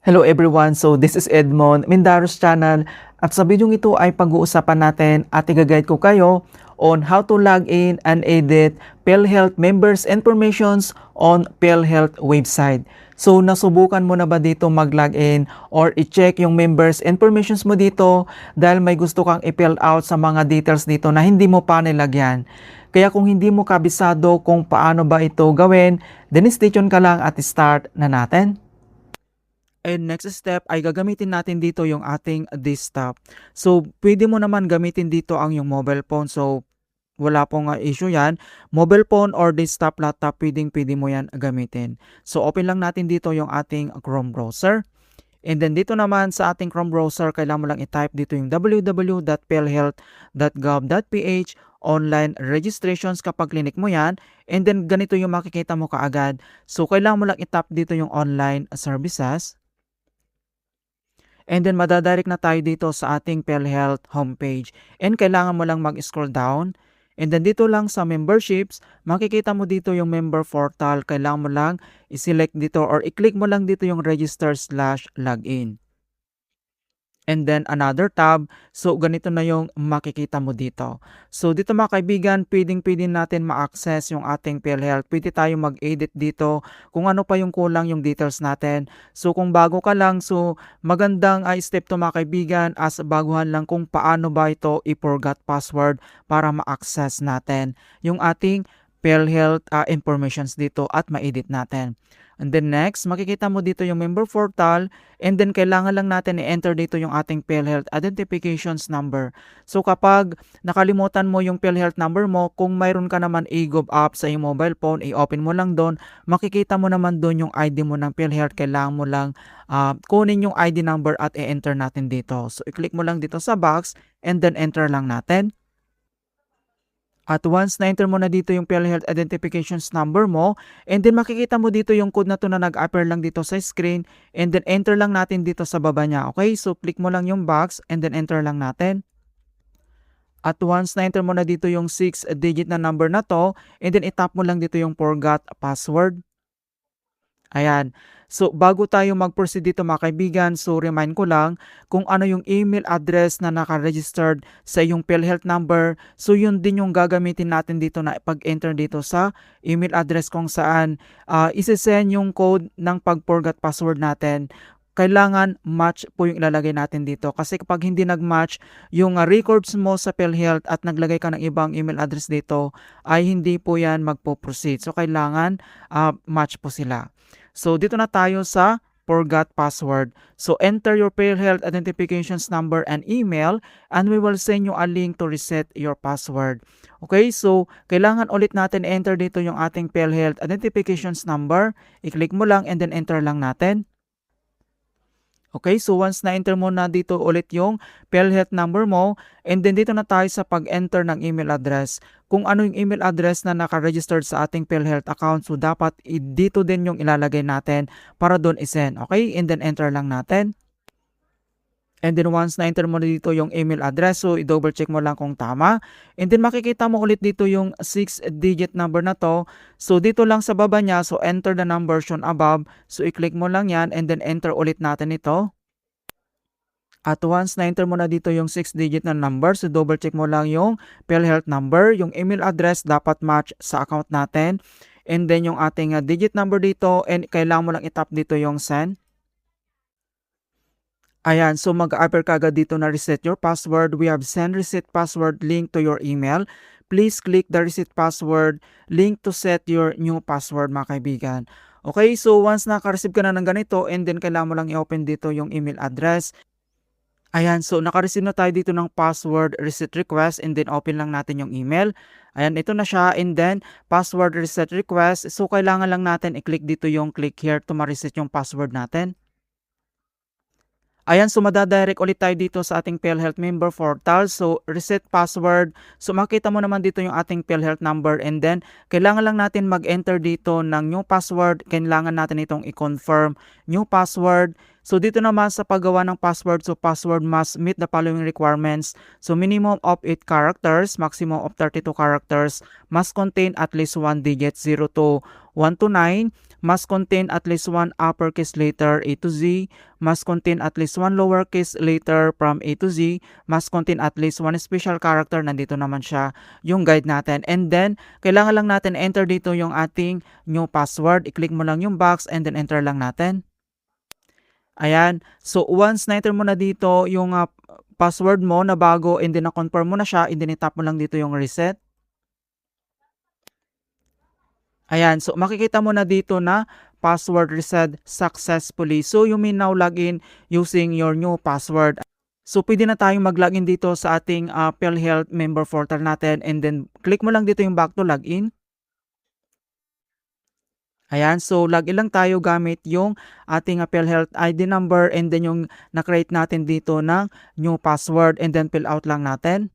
Hello everyone, so this is Edmond, Mindaros Channel, at sa video ito ay pag-uusapan natin at i-guide ko kayo on how to log in and edit PhilHealth members informations on PhilHealth website. So nasubukan mo na ba dito mag-log in or i-check yung members informations mo dito dahil may gusto kang i-fill out sa mga details dito na hindi mo pa nilagyan. Kaya kung hindi mo kabisado kung paano ba ito gawin, then stay tuned ka lang at start na natin. And next step ay gagamitin natin dito yung ating desktop. So, pwede mo naman gamitin dito ang yung mobile phone. So, wala pong issue yan. Mobile phone or desktop laptop, pwede mo yan gamitin. So, open lang natin dito yung ating Chrome browser. And then dito naman sa ating Chrome browser, kailangan mo lang i-type dito yung www.philhealth.gov.ph online registrations kapag clinic mo yan. And then ganito yung makikita mo kaagad. So, kailangan mo lang i-tap dito yung online services. And then madadirect na tayo dito sa ating PhilHealth homepage. And kailangan mo lang mag-scroll down. And then dito lang sa memberships, makikita mo dito yung member portal. Kailangan mo lang i-select dito or i-click mo lang dito yung register/login. And then another tab. So ganito na yung makikita mo dito. So dito mga kaibigan, pwede natin ma-access yung ating PhilHealth. Pwede tayo mag-edit dito kung ano pa yung kulang yung details natin. So kung bago ka lang, so magandang step to mga kaibigan as baguhan lang kung paano ba ito i-forgot password para ma-access natin yung ating PhilHealth informations dito at ma-edit natin. And then next, makikita mo dito yung member portal and then kailangan lang natin i-enter dito yung ating PhilHealth identifications number. So kapag nakalimutan mo yung PhilHealth number mo, kung mayroon ka naman e-gov app sa iyong mobile phone, i-open mo lang doon, makikita mo naman doon yung ID mo ng PhilHealth. Kailangan mo lang kunin yung ID number at i-enter natin dito. So i-click mo lang dito sa box and then enter lang natin. At once na-enter mo na dito yung PhilHealth identifications number mo, and then makikita mo dito yung code na to na nag-appear lang dito sa screen, and then enter lang natin dito sa baba niya. Okay, so click mo lang yung box, and then enter lang natin. At once na-enter mo na dito yung 6-digit na number na to, and then itap mo lang dito yung forgot password. Ayan. So, bago tayo mag-proceed dito mga kaibigan, so remind ko lang kung ano yung email address na naka-registered sa iyong PhilHealth number. So, yun din yung gagamitin natin dito na pag-enter dito sa email address kung saan isi-send yung code ng pag-forgot password natin. Kailangan match po yung ilalagay natin dito. Kasi kapag hindi nag-match yung records mo sa PhilHealth at naglagay ka ng ibang email address dito, ay hindi po yan magpo-proceed. So, kailangan match po sila. So, dito na tayo sa forgot password. So, enter your PhilHealth identifications number and email and we will send you a link to reset your password. Okay, so kailangan ulit natin enter dito yung ating PhilHealth identifications number. I-click mo lang and then enter lang natin. Okay, so once na-enter mo na dito ulit yung PhilHealth number mo, and then dito na tayo sa pag-enter ng email address. Kung ano yung email address na naka-registered sa ating PhilHealth account, so dapat dito din yung ilalagay natin para doon isend. Okay, and then enter lang natin. And then once na-enter mo na dito yung email address, so i-double check mo lang kung tama. And then makikita mo ulit dito yung 6-digit number na to. So dito lang sa baba niya, so enter the number shown above. So i-click mo lang yan and then enter ulit natin ito. At once na-enter mo na dito yung 6-digit na number, so double check mo lang yung PhilHealth number, yung email address dapat match sa account natin. And then yung ating digit number dito, and kailangan mo lang itap dito yung send. Ayan, so mag-appear ka agad dito na reset your password. We have send reset password link to your email. Please click the reset password link to set your new password mga kaibigan. Okay, so once naka-receive ka na ng ganito and then kailangan mo lang i-open dito yung email address. Ayan, so naka-receive na tayo dito ng password reset request and then open lang natin yung email. Ayan, ito na siya and then password reset request. So kailangan lang natin i-click dito yung click here to ma-reset yung password natin. Ayan, so madadirect ulit tayo dito sa ating PhilHealth member portal. So, reset password. So, makita mo naman dito yung ating PhilHealth number and then, kailangan lang natin mag-enter dito ng new password. Kailangan natin itong i-confirm new password. So, dito naman sa paggawa ng password, so password must meet the following requirements. So, minimum of 8 characters, maximum of 32 characters, must contain at least 1 digit 0 to 1 to 9, must contain at least one uppercase letter A to Z, must contain at least one lowercase letter from A to Z, must contain at least one special character. Nandito naman siya yung guide natin. And then, kailangan lang natin enter dito yung ating new password. I-click mo lang yung box and then enter lang natin. Ayan. So, once na-enter mo na dito yung password mo na bago and then na-confirm mo na siya, and then itap mo lang dito yung reset. Ayan, so makikita mo na dito na password reset successfully. So you may now log in using your new password. So pwede na tayong mag-login dito sa ating PhilHealth member portal natin, and then click mo lang dito yung back to login. Ayan, so login lang tayo gamit yung ating PhilHealth ID number and then yung na-create natin dito ng new password, and then fill out lang natin.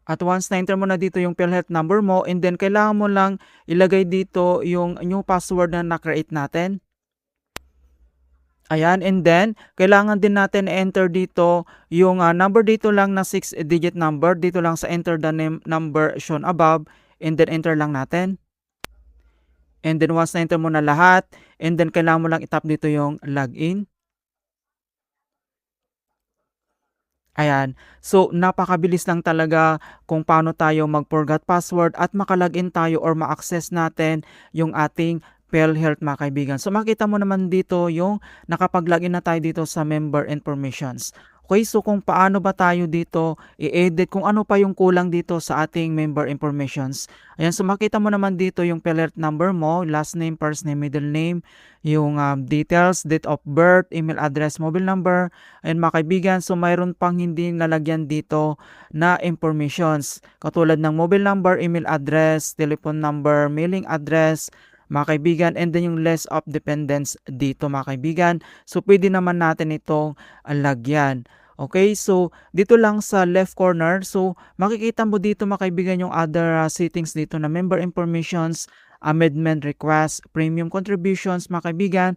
At once na-enter mo na dito yung PhilHealth number mo, and then kailangan mo lang ilagay dito yung new password na na-create natin. Ayan, and then kailangan din natin enter dito yung number dito lang na 6-digit number dito lang sa enter the name number shown above, and then enter lang natin. And then once na-enter mo na lahat, and then kailangan mo lang itap dito yung login. Ayan. So, napakabilis lang talaga kung paano tayo mag-forgot password at makalagin tayo or ma-access natin yung ating PhilHealth, mga kaibigan. So, makita mo naman dito yung nakapag-login na tayo dito sa member informations. Okay, so kung paano ba tayo dito i-edit, kung ano pa yung kulang dito sa ating member informations. Ayan, so makita mo naman dito yung PhilHealth number mo, last name, first name, middle name, yung details, date of birth, email address, mobile number. Ayan mga kaibigan, so mayroon pang hindi nalagyan dito na informations. Katulad ng mobile number, email address, telephone number, mailing address, mga kaibigan, and then yung list of dependents dito mga kaibigan. So pwede naman natin itong lagyan. Okay, so dito lang sa left corner, so makikita mo dito mga kaibigan yung other settings dito na member informations, amendment request, premium contributions mga kaibigan.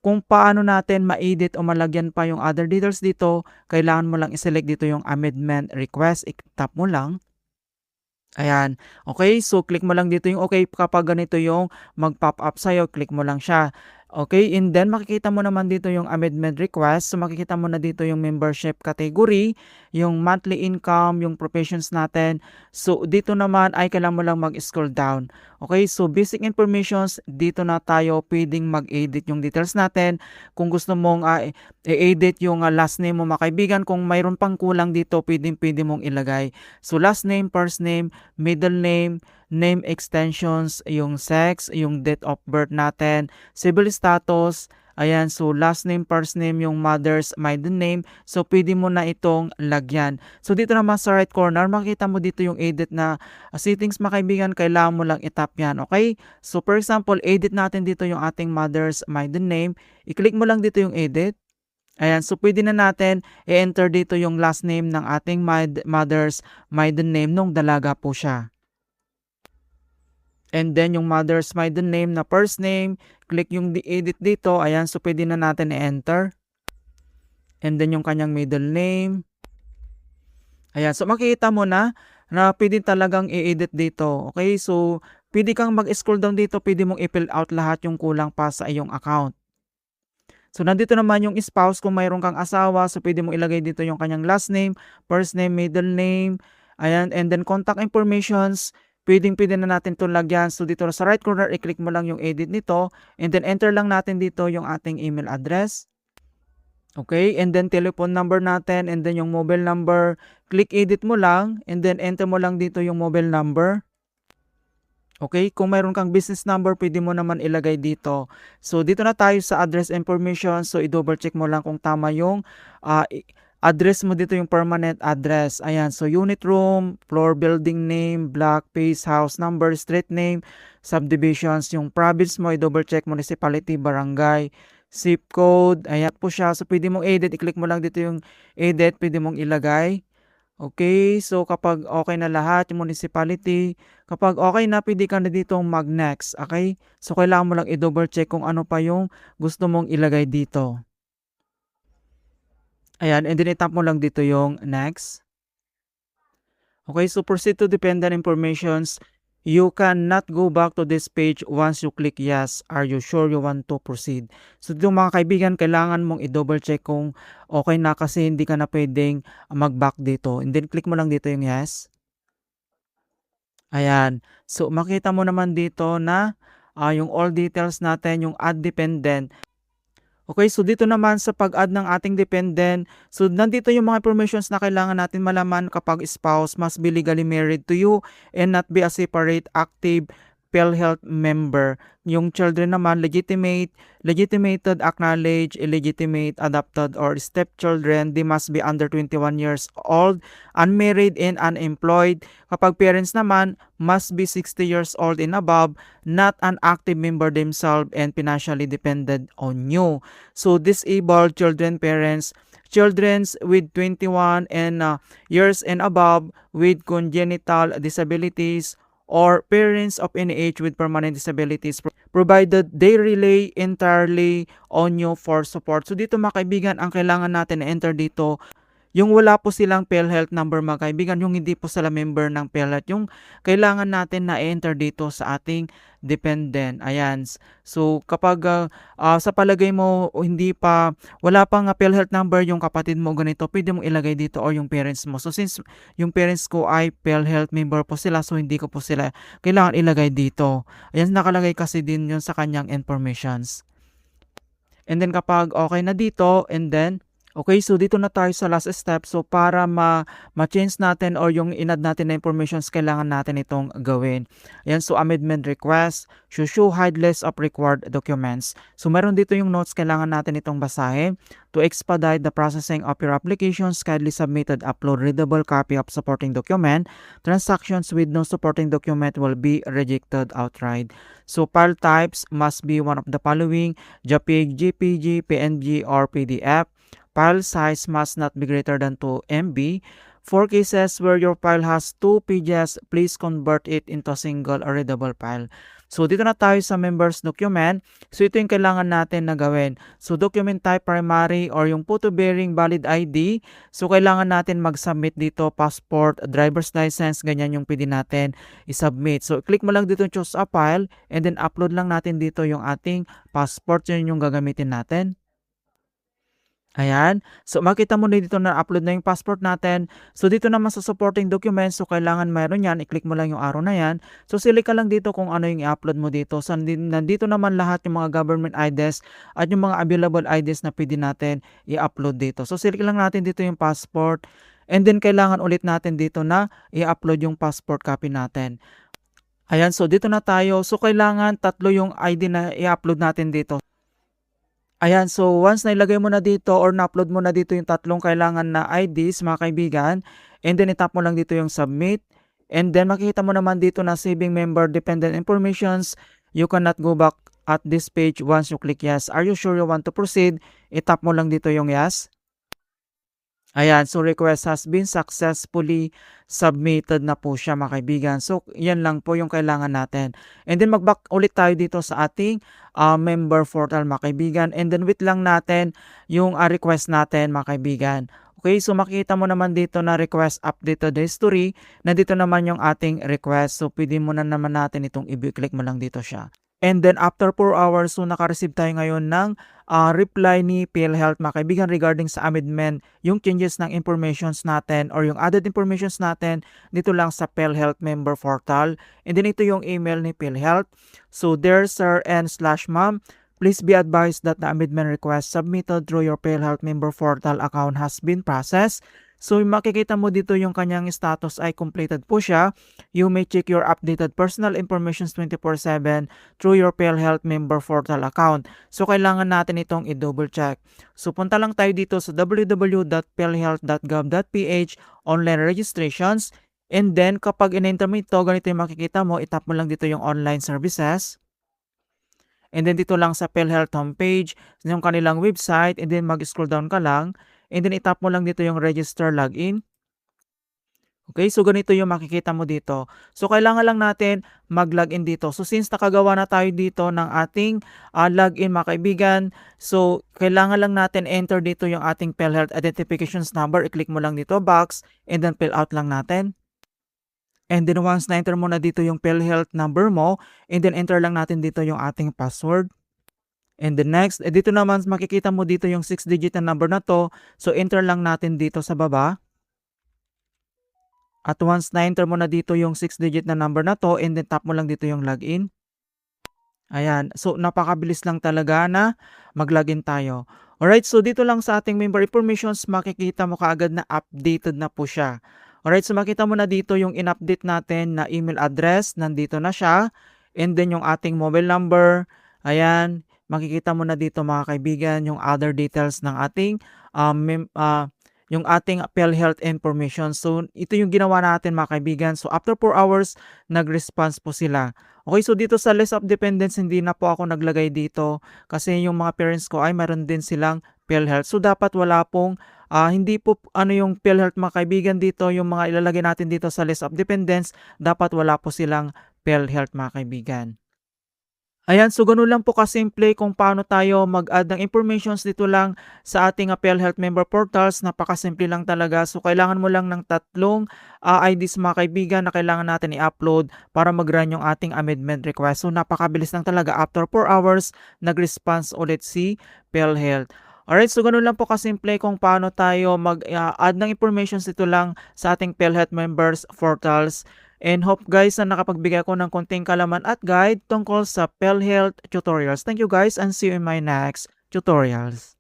Kung paano natin ma-edit o malagyan pa yung other details dito, kailangan mo lang i-select dito yung amendment request, i-tap mo lang. Ayan. Okay, so click mo lang dito yung okay kapag ganito yung mag-pop up sa'yo, click mo lang siya. Okay, and then makikita mo naman dito yung amendment request. So makikita mo na dito yung membership category, yung monthly income, yung professions natin. So dito naman ay kailangan mo lang mag-scroll down. Okay, so basic informations, dito na tayo pwedeng mag-edit yung details natin. Kung gusto mong i-edit yung last name mo mga kaibigan, kung mayroon pang kulang dito, pwede mong ilagay. So last name, first name, middle name, name extensions, yung sex, yung date of birth natin, civil status, ayan, so last name, first name, yung mother's maiden name, so pwede mo na itong lagyan. So dito naman sa right corner, makita mo dito yung edit na settings mga kaibigan, kailangan mo lang itap yan, okay? So for example, edit natin dito yung ating mother's maiden name, i-click mo lang dito yung edit. Ayan, so pwede na natin i-enter dito yung last name ng ating mother's maiden name nung dalaga po siya. And then yung mother's maiden name na first name, click yung edit dito. Ayan, so pwede na natin i-enter. And then yung kanyang middle name. Ayan, so makikita mo na pwede talagang i-edit dito. Okay, so pwede kang mag-scroll down dito, pwede mong i-fill out lahat yung kulang pa sa iyong account. So nandito naman yung spouse, kung mayroon kang asawa, so pwede mong ilagay dito yung kanyang last name, first name, middle name, ayan, and then contact informations, pwede na natin itong lagyan. So dito sa right corner, i-click mo lang yung edit nito, and then enter lang natin dito yung ating email address. Okay, and then telephone number natin, and then yung mobile number, click edit mo lang, and then enter mo lang dito yung mobile number. Okay, kung mayroon kang business number, pwede mo naman ilagay dito. So, dito na tayo sa address information. So, i-double check mo lang kung tama yung address mo dito, yung permanent address. Ayan, so unit room, floor, building name, block, phase, house number, street name, subdivisions, yung province mo, i-double check, municipality, barangay, zip code. Ayan po siya. So, pwede mong edit. I-click mo lang dito yung edit, pwede mong ilagay. Okay, so kapag okay na lahat, yung municipality, kapag okay na, pwede ka na dito mag-next, okay? So kailangan mo lang i-double check kung ano pa yung gusto mong ilagay dito. Ayan, and then itap mo lang dito yung next. Okay, so proceed to dependent informations. You cannot go back to this page once you click yes. Are you sure you want to proceed? So dito mga kaibigan, kailangan mong i-double check kung okay na kasi hindi ka na pwedeng mag-back dito. And then click mo lang dito yung yes. Ayan. So makita mo naman dito na yung all details natin, yung add dependent. Okay, so dito naman sa pag-add ng ating dependent, so nandito yung mga informations na kailangan natin malaman kapag spouse must be legally married to you and not be a separate active PhilHealth member. Yung children naman, legitimated, acknowledged, illegitimate, adopted, or stepchildren, they must be under 21 years old, unmarried, and unemployed. Kapag parents naman, must be 60 years old and above, not an active member themselves, and financially dependent on you. So disabled children parents, children's with 21 and years and above with congenital disabilities or parents of any age with permanent disabilities provided they rely entirely on you for support. So dito mga kaibigan, ang kailangan natin na enter dito yung wala po silang PhilHealth number mga kaibigan, yung hindi po sila member ng PhilHealth, yung kailangan natin na enter dito sa ating dependent. Ayan. So kapag sa palagay mo wala pang PhilHealth number yung kapatid mo ganito, pwede mong ilagay dito or yung parents mo. So since yung parents ko ay PhilHealth member po sila, so hindi ko po sila kailangan ilagay dito. Ayan, nakalagay kasi din yun sa kanyang informations. And then kapag okay na dito, and then okay, so dito na tayo sa last step. So para ma-change natin or yung in-add natin na informations, kailangan natin itong gawin. Ayan, so amendment request, show hide list of required documents. So meron dito yung notes, kailangan natin itong basahin. To expedite the processing of your applications, kindly submitted upload readable copy of supporting document. Transactions with no supporting document will be rejected outright. So file types must be one of the following: JPEG, JPG, PNG, or PDF. File size must not be greater than 2 MB. For cases where your file has 2 pages, please convert it into a single or readable file. So dito na tayo sa members document. So ito yung kailangan natin na gawin. So document type primary or yung photo bearing valid ID. So kailangan natin mag-submit dito passport, driver's license, ganyan yung pwede natin i-submit. So click mo lang dito choose a file and then upload lang natin dito yung ating passport. Yun yung gagamitin natin. Ayan. So, makita mo na dito na upload na yung passport natin. So, dito naman sa supporting documents, so kailangan mayroon yan. I-click mo lang yung arrow na yan. So, select ka lang dito kung ano yung i-upload mo dito. So, nandito naman lahat yung mga government IDs at yung mga available IDs na pwede natin i-upload dito. So, select lang natin dito yung passport. And then, kailangan ulit natin dito na i-upload yung passport copy natin. Ayan. So, dito na tayo. So, kailangan tatlo yung ID na i-upload natin dito. Ayan, so once nailagay mo na dito or na-upload mo na dito yung tatlong kailangan na IDs mga kaibigan, and then itap mo lang dito yung submit, and then makikita mo naman dito na saving member dependent informations, you cannot go back at this page once you click yes. Are you sure you want to proceed? Itap mo lang dito yung yes. Ayan, so request has been successfully submitted na po siya mga kaibigan. So, yan lang po yung kailangan natin. And then mag-back ulit tayo dito sa ating member portal mga kaibigan. And then wait lang natin yung request natin mga kaibigan. Okay, so makikita mo naman dito na request updated history. Nandito naman yung ating request. So, pwede mo na naman natin itong i-click mo lang dito siya. And then after 4 hours, so naka-receive tayo ngayon ng reply ni PhilHealth mga kaibigan regarding sa amendment, yung changes ng informations natin or yung added informations natin dito lang sa PhilHealth member portal. And then ito yung email ni PhilHealth. So dear sir and /ma'am, please be advised that the amendment request submitted through your PhilHealth member portal account has been processed. So makikita mo dito yung kanyang status ay completed po siya. You may check your updated personal information 24/7 through your PhilHealth member portal account. So kailangan natin itong i-double check. So punta lang tayo dito sa www.philhealth.gov.ph online registrations. And then kapag in-enter mo ito, ganito yung makikita mo, itap mo lang dito yung online services. And then dito lang sa PhilHealth homepage, yung kanilang website, and then mag-scroll down ka lang. And then itap mo lang dito yung register login. Okay, so ganito yung makikita mo dito. So kailangan lang natin mag-login dito. So since nakagawa na tayo dito ng ating login mga kaibigan, so kailangan lang natin enter dito yung ating PhilHealth identifications number. I-click mo lang dito box and then fill out lang natin. And then once na-enter mo na dito yung PhilHealth number mo, and then enter lang natin dito yung ating password. And then next, dito naman makikita mo dito yung 6-digit na number na to. So enter lang natin dito sa baba. At once na-enter mo na dito yung 6-digit na number na to, and then tap mo lang dito yung login. Ayan. So napakabilis lang talaga na mag-login tayo. Alright, so dito lang sa ating member informations, makikita mo kaagad na updated na po siya. Alright, so makita mo na dito yung in-update natin na email address, nandito na siya. And then yung ating mobile number, ayan, makikita mo na dito mga kaibigan yung other details ng ating yung ating PhilHealth information. So ito yung ginawa natin mga kaibigan. So after 4 hours, nag-response po sila. Okay, so dito sa list of dependents, hindi na po ako naglagay dito kasi yung mga parents ko ay meron din silang PhilHealth. So dapat wala pong hindi po yung PhilHealth mga kaibigan dito, yung mga ilalagay natin dito sa list of dependents, dapat wala po silang PhilHealth mga kaibigan. Ayan, so ganun lang po kasimple kung paano tayo mag-add ng informations dito lang sa ating PhilHealth member portals. Napakasimple lang talaga. So kailangan mo lang ng tatlong IDs mga kaibigan na kailangan natin i-upload para mag-run yung ating amendment request. So napakabilis lang talaga. After 4 hours, nag-response ulit si PhilHealth. Alright, so ganun lang po kasimple kung paano tayo mag-add ng informations dito lang sa ating PhilHealth members portals. And hope guys na nakapagbigay ako ng konting kalaman at guide tungkol sa PhilHealth tutorials. Thank you guys and see you in my next tutorials.